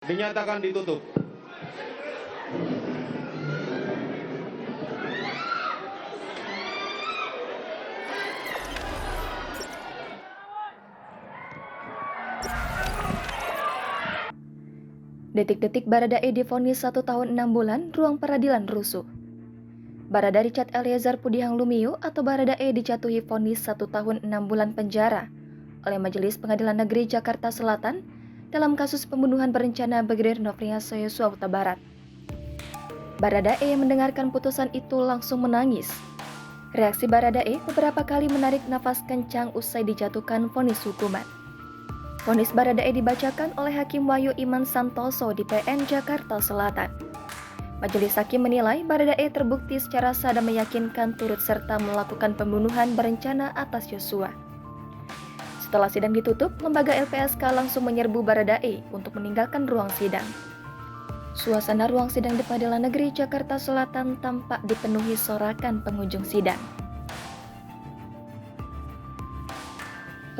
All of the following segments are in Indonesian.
Dinyatakan ditutup. Detik-detik Baradae divonis 1 tahun 6 bulan, ruang peradilan rusuh. Barada Richard Eliezer Pudihang Lumiu atau Baradae dijatuhi vonis 1 tahun 6 bulan penjara oleh Majelis Pengadilan Negeri Jakarta Selatan dalam kasus pembunuhan berencana Brigadir Nofriansah Yosua Huta Barat. Baradae mendengarkan putusan itu langsung menangis. Reaksi Baradae beberapa kali menarik nafas kencang usai dijatuhkan vonis hukuman. Vonis Baradae dibacakan oleh Hakim Wahyu Iman Santoso di PN Jakarta Selatan. Majelis Hakim menilai Baradae terbukti secara sah dan meyakinkan turut serta melakukan pembunuhan berencana atas Yosua. Setelah sidang ditutup, lembaga LPSK langsung menyerbu Baradae untuk meninggalkan ruang sidang. Suasana ruang sidang di Pengadilan Negeri Jakarta Selatan tampak dipenuhi sorakan pengunjung sidang.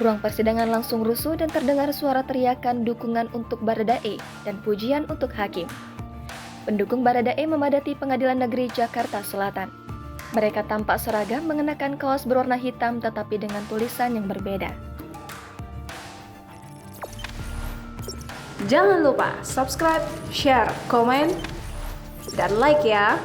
Ruang persidangan langsung rusuh dan terdengar suara teriakan dukungan untuk Baradae dan pujian untuk hakim. Pendukung Baradae memadati Pengadilan Negeri Jakarta Selatan. Mereka tampak seragam mengenakan kaos berwarna hitam tetapi dengan tulisan yang berbeda. Jangan lupa subscribe, share, komen, dan like ya!